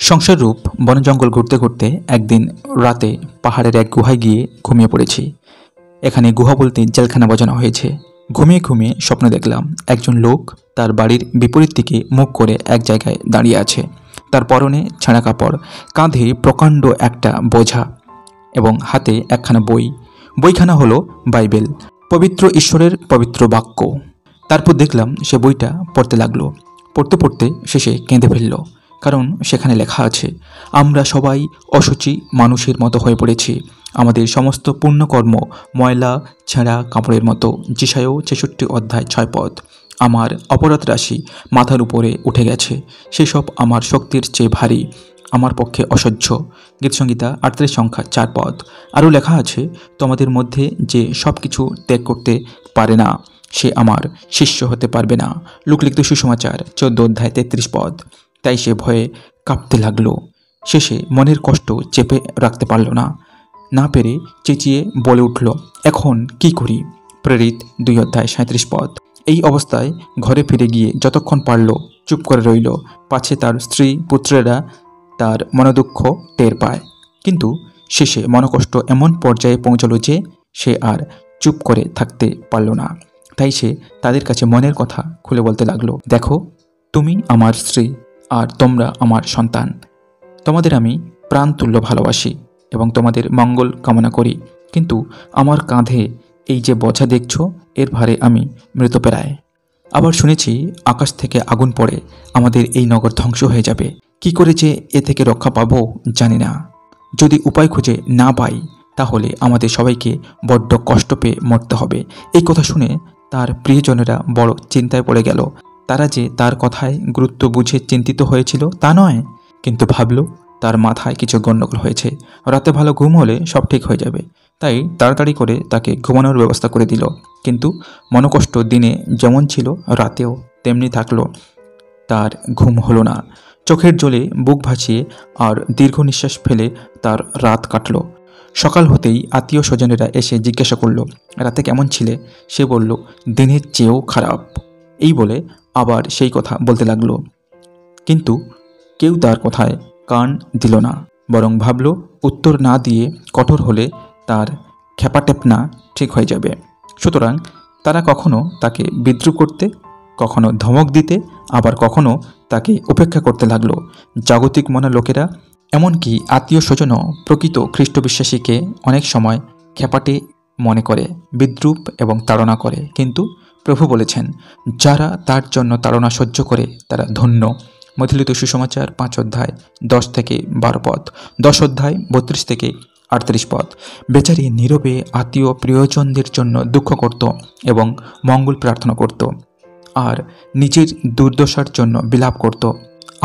সংসার রূপ বন জঙ্গল ঘুরতে ঘুরতে একদিন রাতে পাহাড়ের এক গুহায় গিয়ে ঘুমিয়ে পড়েছি। এখানে গুহা বলতে জেলখানা বোঝানো হয়েছে। ঘুমিয়ে ঘুমিয়ে স্বপ্ন দেখলাম একজন লোক তার বাড়ির বিপরীত দিকে মুখ করে এক জায়গায় দাঁড়িয়ে আছে। তার পরনে ছেঁড়া কাপড়, কাঁধে প্রকাণ্ড একটা বোঝা এবং হাতে একখানা বই। বইখানা হলো বাইবেল, পবিত্র ঈশ্বরের পবিত্র বাক্য। তারপর দেখলাম সে বইটা পড়তে লাগলো। পড়তে পড়তে শেষে কেঁদে ফেলল, কারণ সেখানে লেখা আছে, আমরা সবাই অসুচি মানুষের মতো হয়ে পড়েছি। আমাদের সমস্ত পুণ্যকর্ম ময়লা ছেঁড়া কাপড়ের মতো। যিশায় ৬৬ অধ্যায় ৬ পদ। আমার অপরাধ রাশি মাথার উপরে উঠে গেছে, সেসব আমার শক্তির চেয়ে ভারী, আমার পক্ষে অসহ্য। গীতসংহিতা ৩৮ সংখ্যা ৪ পদ। আরও লেখা আছে, তোমাদের মধ্যে যে সব কিছু ত্যাগ করতে পারে না সে আমার শিষ্য হতে পারবে না। লোকলিখিত সুসমাচার ১৪ অধ্যায় ৩৩ পদ। তাই সে ভয়ে কাঁপতে লাগলো। শেষে মনের কষ্ট চেপে রাখতে পারল না, না পেরে চেঁচিয়ে বলে উঠল, এখন কি করি? প্রেরিত ২ অধ্যায় ৩৭ পদ। এই অবস্থায় ঘরে ফিরে গিয়ে যতক্ষণ পারল চুপ করে রইল, পাছে তার স্ত্রী পুত্রেরা তার মনোদুঃখ টের পায়। কিন্তু শেষে মনকষ্ট এমন পর্যায়ে পৌঁছলো যে সে আর চুপ করে থাকতে পারল না। তাই সে তাদের কাছে মনের কথা খুলে বলতে লাগলো, দেখো, তুমি আমার স্ত্রী আর তোমরা আমার সন্তান। তোমাদের আমি প্রাণতুল্য ভালোবাসি এবং তোমাদের মঙ্গল কামনা করি, কিন্তু আমার কাঁধে এই যে বোঝা দেখছ, এর ভারে আমি মৃতপ্রায়। আবার শুনেছি আকাশ থেকে আগুন পড়ে আমাদের এই নগর ধ্বংস হয়ে যাবে। কি করে যে এ থেকে রক্ষা পাবো জানি না। যদি উপায় খুঁজে না পাই তাহলে আমাদের সবাইকে বড্ড কষ্ট পেয়ে মরতে হবে। এই কথা শুনে তার প্রিয়জনেরা বড় চিন্তায় পড়ে গেল। তারা যে তার কথায় গুরুত্ব বুঝে চিন্তিত হয়েছিল তা নয়, কিন্তু ভাবল তার মাথায় কিছু গণ্ডগোল হয়েছে। রাতে ভালো ঘুম হলে সব ঠিক হয়ে যাবে। তাই তাড়াতাড়ি করে তাকে ঘুমানোর ব্যবস্থা করে দিল। কিন্তু মনকষ্ট দিনে যেমন ছিল রাতেও তেমনি থাকলো। তার ঘুম হলো না। চোখের জলে বুক ভাসিয়ে আর দীর্ঘ নিঃশ্বাস ফেলে তার রাত কাটল। সকাল হতেই আত্মীয় স্বজনেরা এসে জিজ্ঞাসা করল, রাতে কেমন ছিলে? সে বলল, দিনের চেয়েও খারাপ। এই বলে আবার সেই কথা বলতে লাগলো। কিন্তু কেউ তার কথায় কান দিল না, বরং ভাবল উত্তর না দিয়ে কঠোর হলে তার খেপাটেপনা ঠিক হয়ে যাবে। সুতরাং তারা কখনো তাকে বিদ্রুপ করতে, কখনো ধমক দিতে, আবার কখনো তাকে উপেক্ষা করতে লাগলো। জাগতিক মনা লোকেরা, এমনকি আত্মীয় স্বজনও প্রকৃত খ্রিস্টবিশ্বাসীকে অনেক সময় খেপাটে মনে করে, বিদ্রুপ এবং তাড়না করে। কিন্তু প্রভু বলেছেন, যারা তার জন্য তাড়না সহ্য করে তারা ধন্য। মথিলিত সুসমাচার ৫ অধ্যায় ১০ থেকে ১২ পদ, ১০ অধ্যায় ৩২ থেকে ৩৮ পদ। বেচারি নীরবে আত্মীয় প্রিয়জনদের জন্য দুঃখ করত এবং মঙ্গল প্রার্থনা করত, আর নিজের দুর্দশার জন্য বিলাপ করত।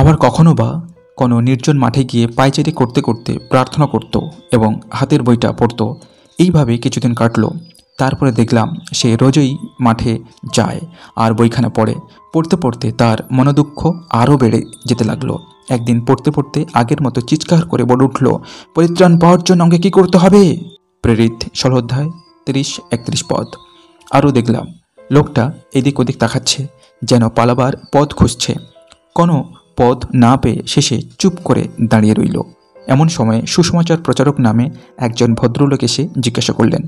আবার কখনো বা কোনো নির্জন মাঠে গিয়ে পায়চারি করতে করতে প্রার্থনা করত এবং হাতের বইটা পড়ত। এইভাবে কিছুদিন কাটলো। তারপরে দেখলাম সে রোজই মাঠে যায় আর বইখানা পড়ে। পড়তে পড়তে তার মনোদুঃখ আরও বেড়ে যেতে লাগলো। একদিন পড়তে পড়তে আগের মতো চিৎকার করে বলে উঠল, পরিত্রাণ পাওয়ার জন্য আমাকে কী করতে হবে? প্রেরিত ১৬ অধ্যায় ৩০-৩১ পদ। আরও দেখলাম লোকটা এদিক ওদিক তাকাচ্ছে, যেন পালাবার পথ খুঁজছে। কোনো পথ না পেয়ে শেষে চুপ করে দাঁড়িয়ে রইল। এমন সময় সুসমাচার প্রচারক নামে একজন ভদ্রলোক এসে জিজ্ঞাসা করলেন,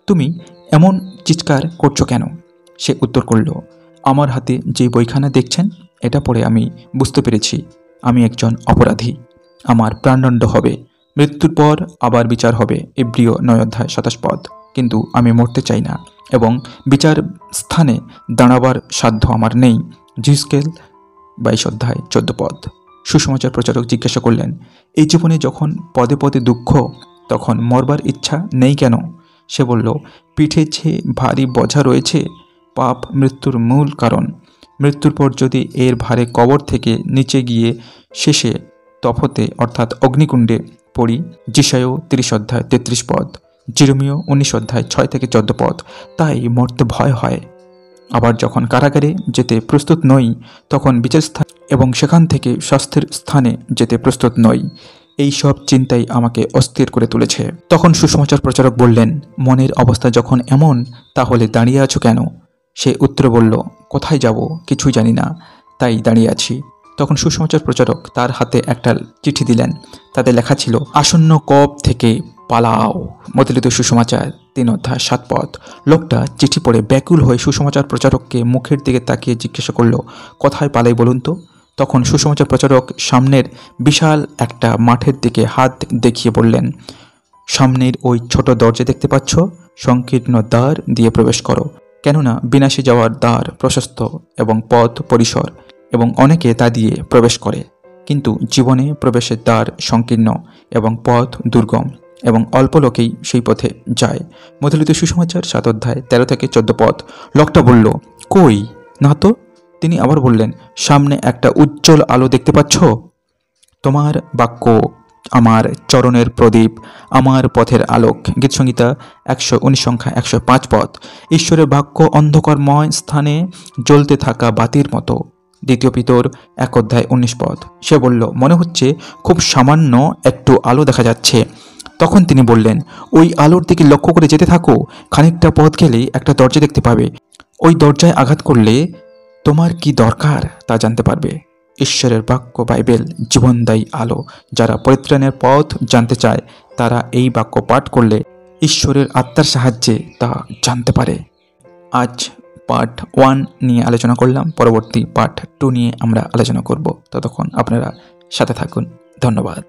তুমি এমন চিৎকার করছো কেন? সে উত্তর করল, আমার হাতে যে বইখানা দেখছেন এটা পড়ে আমি বুঝতে পেরেছি আমি একজন অপরাধী। আমার প্রাণদণ্ড হবে, মৃত্যুর পর আবার বিচার হবে। এব্রিয় ৯ অধ্যায় ২৭ পদ। কিন্তু আমি মরতে চাই না এবং বিচার স্থানে দাঁড়াবার সাধ্য আমার নেই। জিসকেল ২২ অধ্যায় ১৪ পদ। সুসমাচার প্রচারক জিজ্ঞাসা করলেন, এই জীবনে যখন পদে পদে দুঃখ, তখন মরবার ইচ্ছা নেই কেন? সে বলল, পিঠে যে ভারী বোঝা রয়েছে, পাপ মৃত্যুর মূল কারণ। মৃত্যুর পর যদি এর ভারে কবর থেকে নিচে গিয়ে শেষে তফতে অর্থাৎ অগ্নিকুণ্ডে পড়ি। যিশায় ৩০ অধ্যায় ৩৩ পদ, জিরমীয় ১৯ অধ্যায় ৬ থেকে ১৪ পদ। তাই মরতে ভয় হয়। আবার যখন কারাগারে যেতে প্রস্তুত নই, তখন বিচার স্থান এবং সেখান থেকে স্বাস্থ্যের স্থানে যেতে প্রস্তুত নই। এই সব চিন্তাই আমাকে অস্থির করে তুলেছে। তখন সুসমাচার প্রচারক বললেন, মনের অবস্থা যখন এমন, তাহলে দাঁড়িয়ে আছো কেন? সে উত্তরে বলল, কোথায় যাব কিছুই জানি না, তাই দাঁড়িয়ে আছি। তখন সুসমাচার প্রচারক তার হাতে একটা চিঠি দিলেন। তাতে লেখা ছিল, আসন্ন কব থেকে পালাও। মতিলিত সুসমাচার 3 অধ্যায় 7 পদ। লোকটা চিঠি পড়ে ব্যাকুল হয়ে সুসমাচার প্রচারককে মুখের দিকে তাকিয়ে জিজ্ঞাসা করলো, কোথায় পালাই বলুন তো? তখন সুসমাচার প্রচারক সামনের বিশাল একটা মাঠের দিকে হাত দেখিয়ে বললেন, সামনের ওই ছোট দরজা দেখতে পাচ্ছ? সংকীর্ণ দ্বার দিয়ে প্রবেশ করো, কেননা বিনাশে যাওয়ার দ্বার প্রশস্ত এবং পথ পরিসর, এবং অনেকে তা দিয়ে প্রবেশ করে, কিন্তু জীবনে প্রবেশের দ্বার সংকীর্ণ এবং পথ দুর্গম, এবং অল্প লোকেই সেই পথে যায়। মধুলিত সুসমাচার 7 অধ্যায় 13 থেকে 14 পদ। লোকটা বলল, কই না তো। তিনি আবার বললেন, সামনে একটা উজ্জ্বল আলো দেখতে পাচ্ছ? তোমার বাক্য আমার চরণের প্রদীপ, আমার পথের আলোক। গীতসংহিতা 119 সংখ্যা 105 পদ। ঈশ্বরের বাক্য অন্ধকারময় স্থানে জ্বলতে থাকা বাতির মতো। দ্বিতীয় পিতর 1 অধ্যায় 19 পদ। সে বলল, মনে হচ্ছে খুব সামান্য একটু আলো দেখা যাচ্ছে। তখন তিনি বললেন, ওই আলোর দিকে লক্ষ্য করে যেতে থাকো, খানিকটা পথ গেলেই একটা দরজা দেখতে পাবে। ওই দরজায় আঘাত করলে তোমার কি দরকার তা জানতে পারবে। ঈশ্বরের বাক্য বাইবেল জীবনদায়ী আলো। যারা পরিত্রাণের পথ জানতে চায় তারা এই বাক্য পাঠ করলে ঈশ্বরের আত্মার সাহায্যে তা জানতে পারে। আজ পার্ট 1 নিয়ে আলোচনা করলাম, পরবর্তী পার্ট 2 নিয়ে আমরা আলোচনা করব। ততক্ষণ আপনারা সাথে থাকুন। ধন্যবাদ।